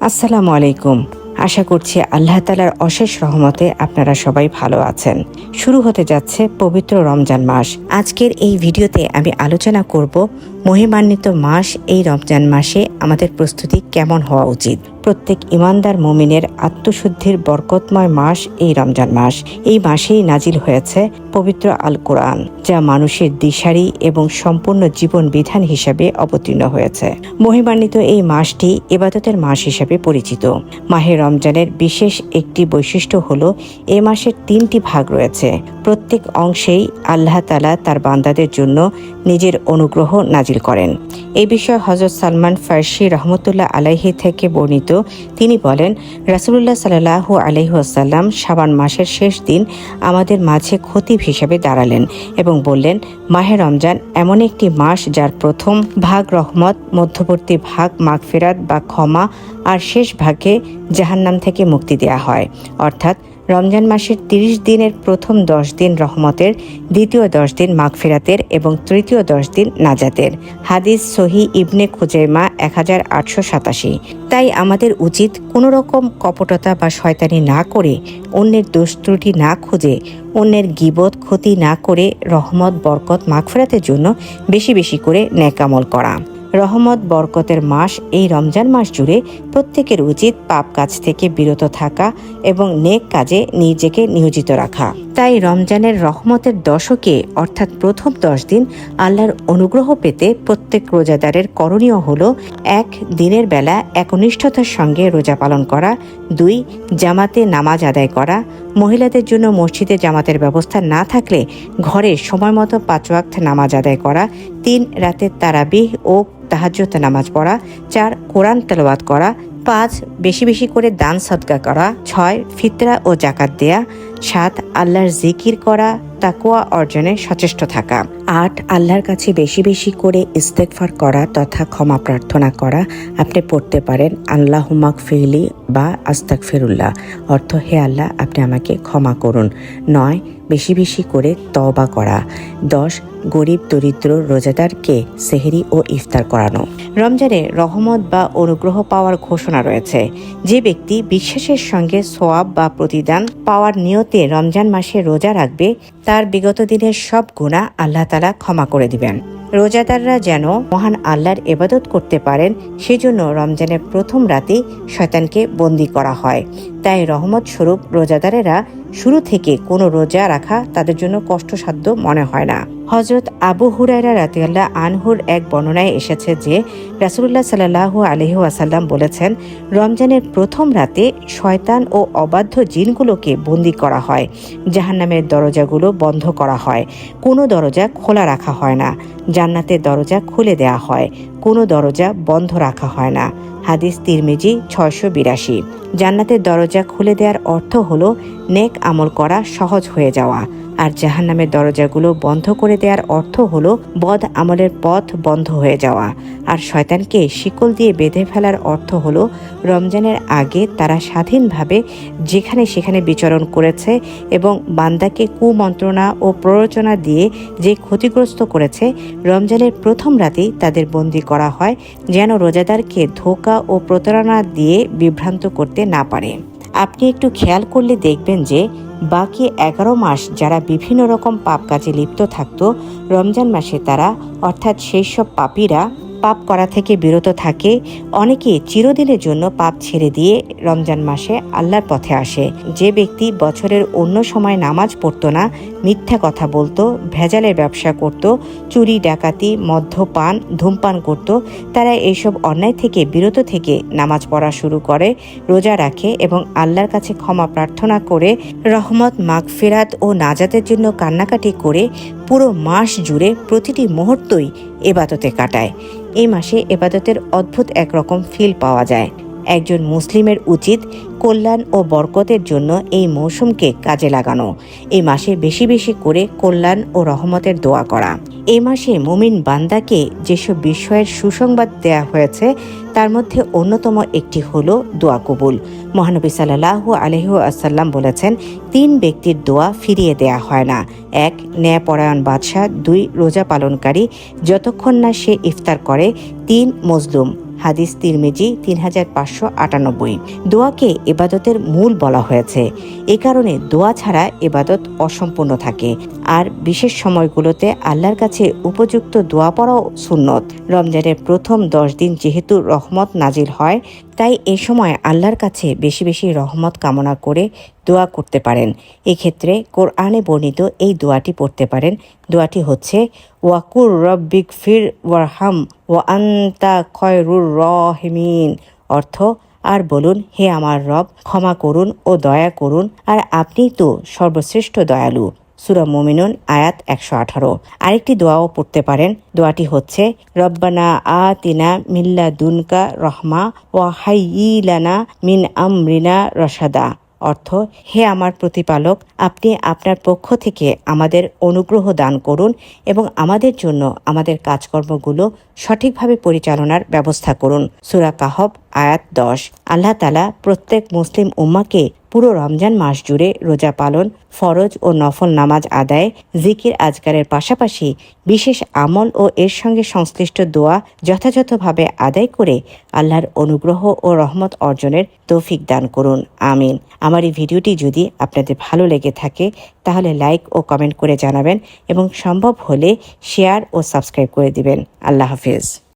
আসসালামু আলাইকুম। আশা করছি আল্লাহ তাআলার অশেষ রহমতে আপনারা সবাই ভালো আছেন। শুরু হতে যাচ্ছে পবিত্র রমজান মাস। আজকের এই ভিডিওতে আমি আলোচনা করব মহিমান্বিত মাস এই রমজান মাসে আমাদের প্রস্তুতি কেমন হওয়া উচিত। প্রত্যেক ইমানদার মুমিনের আত্মশুদ্ধির বরকতময় মাস এই রমজান মাস। এই মাসেই নাজিল হয়েছে পবিত্র আল কোরআন, যা মানুষের দিশারি এবং সম্পূর্ণ জীবন বিধান হিসাবে অবতীর্ণ হয়েছে। মহিমান্বিত এই মাসটি ইবাদতের মাস হিসাবে পরিচিত। মাহে রমজানের বিশেষ একটি বৈশিষ্ট্য হলো এ মাসের 3টি ভাগ রয়েছে। প্রত্যেক অংশেই আল্লাহ তাআলা তার বান্দাদের জন্য নিজের অনুগ্রহ নাজিল করেন। এই বিষয়ে হযরত সালমান ফার্সি রহমতুল্লাহ আলাইহি থেকে বর্ণিত। তিনি বলেন, রাসূলুল্লাহ সাল্লাল্লাহু আলাইহি ওয়াসাল্লাম শাবান মাসের শেষ দিন আমাদের মাঝে খতিব হিসেবে দাঁড়ালেন এবং বললেন, মাহে রমজান এমন একটি মাস যার প্রথম ভাগ রহমত, মধ্যবর্তী ভাগ মাগফিরাত বা ক্ষমা আর শেষ ভাগে জাহান্নাম থেকে মুক্তি দেয়া হয়। অর্থাৎ রমজান মাসের 30 দিনের প্রথম 10 দিন রহমতের, দ্বিতীয় 10 দিন মাগফিরাতের এবং তৃতীয় 10 দিন নাজাতের। হাদিস সহিহ ইবনে খুজাইমা 1887। তাই আমাদের উচিত কোনো রকম কপটতা বা শয়তানি না করে, অন্যের দোষ ত্রুটি না খুঁজে, অন্যের গীবত ক্ষতি না করে রহমত, বরকত, মাগফিরাতের জন্য বেশি বেশি করে নেক আমল করা। রহমত বরকতের মাস এই রমজান মাস জুড়ে প্রত্যেকের উচিত পাপ কাজ থেকে বিরত থাকা এবং নেক কাজে নিজেকে নিয়োজিত রাখা। তাই রমজানের রহমতের দশকে অর্থাৎ প্রথম 10 দিন আল্লাহর অনুগ্রহ পেতে প্রত্যেক রোজাদারের করণীয় হলো: 1. দিনের বেলা একনিষ্ঠতার সঙ্গে রোজা পালন করা। 2. জামাতে নামাজ আদায় করা। মহিলাদের জন্য মসজিদে জামাতের ব্যবস্থা না থাকলে ঘরে সময় মতো 5 ওয়াক্ত নামাজ আদায় করা। 3. রাতের তারাবিহ ও তাহাজ্জুদ নামাজ পড়া। 4. কোরআন তেলাওয়াত করা। 5. বেশি বেশি করে দান সদকা করা। 6. ফিতরা ও জাকাত দেয়া। 7. আল্লাহর জিকির করা, তাকওয়া অর্জনে সচেষ্ট থাকা। 8. আল্লাহর কাছে বেশি বেশি করে ইস্তেগফার করা তথা ক্ষমা প্রার্থনা করা। আপনি পড়তে পারেন আল্লাহুম্মাগফিরলি বা আস্তাগফিরুল্লাহ, অর্থ হে আল্লাহ আপনি আমাকে ক্ষমা করুন। 9. বেশি বেশি করে তওবা করা। 10. গরিব দরিদ্র রোজাদারকে সেহরি ও ইফতার করানো। রমজানে রহমত বা অনুগ্রহ পাওয়ার ঘোষণা রয়েছে। যে ব্যক্তি বিশ্বাসের সঙ্গে সওয়াব বা প্রতিদান পাওয়ার নিয়তে রমজান মাসে রোজা রাখবে, তার বিগত দিনের সব গুনাহ আল্লাহ তাআলা ক্ষমা করে দিবেন। রোজাদাররা যেন মহান আল্লাহর ইবাদত করতে পারেন, সেজন্য রমজানের প্রথম রাতেই শয়তানকে বন্দী করা হয়। তাই রহমত স্বরূপ রোজাদারেরা শুরু থেকে কোনো রোজা রাখা তাদের জন্য কষ্টসাধ্য মনে হয় না। হযরত আবু হুরায়রা রাদিয়াল্লাহু আনহুর এক বর্ণনায় এসেছে যে রাসূলুল্লাহ সাল্লাল্লাহু আলাইহি ওয়াসাল্লাম বলেছেন, রমজানের প্রথম রাতে শয়তান ও অবাধ্য জিনগুলোকে বন্দী করা হয়। জাহান্নামের দরজাগুলো বন্ধ করা হয়, কোনো দরজা খোলা রাখা হয় না। জান্নাতের দরজা খুলে দেয়া হয়, কোনো দরজা বন্ধ রাখা হয় না। হাদিস তিরমিজি 682। জান্নাতের দরজা খুলে দেওয়ার অর্থ হলো নেক আমল করা সহজ হয়ে যাওয়া, আর জাহান্নামের দরজাগুলো বন্ধ করে দেওয়ার অর্থ হলো বদ আমলের পথ বন্ধ হয়ে যাওয়া। আর শয়তানকে শিকল দিয়ে বেঁধে ফেলার অর্থ হলো রমজানের আগে তারা স্বাধীনভাবে যেখানে সেখানে বিচরণ করেছে এবং বান্দাকে কুমন্ত্রণা ও প্ররোচনা দিয়ে যে ক্ষতিগ্রস্ত করেছে, রমজানের প্রথম রাতেই তাদের বন্দী করা হয় যেন রোজাদারকে ধোঁকা ও প্রতারণা দিয়ে বিভ্রান্ত করতে না পারে। আপনি একটু খেয়াল করলে দেখবেন যে বাকি 11 মাস যারা বিভিন্ন রকম পাপ কাজে লিপ্ত থাকত, রমজান মাসে তারা অর্থাৎ সেই সব পাপীরা পাপ করা থেকে বিরত থাকে। অনেকে চিরদিনের জন্য পাপ ছেড়ে দিয়ে রমজান মাসে আল্লাহর পথে আসে। যে ব্যক্তি বছরের অন্য সময় নামাজ পড়তো না, মিথ্যা কথা বলতো, ভেজালের ব্যবসা করত, চুরি ডাকাতি, মদ্যপান, ধূমপান করত, তারা এইসব অন্যায় থেকে বিরত থেকে নামাজ পড়া শুরু করে, রোজা রাখে এবং আল্লাহর কাছে ক্ষমা প্রার্থনা করে রহমত, মাগফিরাত ও নাজাতের জন্য কান্নাকাটি করে পুরো মাস জুড়ে প্রতিটি মুহূর্তই ইবাদতে কাটায়। এই মাসে ইবাদতের অদ্ভুত একরকম ফিল পাওয়া যায়। একজন মুসলিমের উচিত কল্যাণ ও বরকতের জন্য এই মৌসুমকে কাজে লাগানো। এই মাসে বেশি বেশি করে কল্যাণ ও রহমতের দোয়া করা। এই মাসে মুমিন বান্দাকে যেসব বিষয়ের সুসংবাদ দেয়া হয়েছে তার মধ্যে অন্যতম একটি হলো দোয়া কবুল। মহানবী সাল্লাল্লাহু আলাইহি ওয়াসাল্লাম বলেছেন, 3 ব্যক্তির দোয়া ফিরিয়ে দেয়া হয় না: 1. ন্যায়পরায়ণ বাদশা, 2. রোজা পালনকারী যতক্ষণ না সে ইফতার করে, 3. মজলুম। হাদিস তিরমিজি 3598। দোয়াকে ইবাদতের মূল বলা হয়েছে। এ কারণে দোয়া ছাড়া ইবাদত অসম্পূর্ণ থাকে। আর বিশেষ সময়গুলোতে আল্লাহর কাছে উপযুক্ত দোয়া পড়াও সুন্নত। রমজানের প্রথম 10 দিন যেহেতু রহমত নাজিল হয়, তাই এ সময় আল্লাহর কাছে বেশি বেশি রহমত কামনা করে দোয়া করতে পারেন। এক্ষেত্রে কোরআনে বর্ণিত এই দোয়াটি পড়তে পারেন। দোয়াটি হচ্ছে ওয়াকুর রব্বিক ফির ওয়ারহাম ওয়া আনতা খয়রুর রাহিমিন। অর্থ, আর বলুন, হে আমার রব, ক্ষমা করুন ও দয়া করুন, আর আপনি তো সর্বশ্রেষ্ঠ দয়ালু। সূরা মুমিনুন আয়াত 118। আরেকটি দোয়াও পড়তে পারেন। দোয়াটি হচ্ছে রব্বানা আতিনা মিল্লা দুনকা রহমা ওয়া হাইয়্যি লানা মিন আমরিনা রশাদা। অর্থ, হে আমার প্রতিপালক, আপনি আপনার পক্ষ থেকে আমাদের অনুগ্রহ দান করুন এবং আমাদের জন্য আমাদের কাজকর্মগুলো সঠিকভাবে পরিচালনার ব্যবস্থা করুন। সূরা কাহফ আয়াত 10। আল্লাহ তাআলা প্রত্যেক মুসলিম উম্মাহকে পুরো রমজান মাস জুড়ে রোজা পালন, ফরজ ও নফল নামাজ আদায়, জিকির আজকারের পাশাপাশি বিশেষ আমল ও এর সঙ্গে সংশ্লিষ্ট দোয়া যথাযথভাবে আদায় করে আল্লাহর অনুগ্রহ ও রহমত অর্জনের তৌফিক দান করুন। আমিন। আমার এই ভিডিওটি যদি আপনাদের ভালো লেগে থাকে তাহলে লাইক ও কমেন্ট করে জানাবেন এবং সম্ভব হলে শেয়ার ও সাবস্ক্রাইব করে দিবেন। আল্লাহ হাফেজ।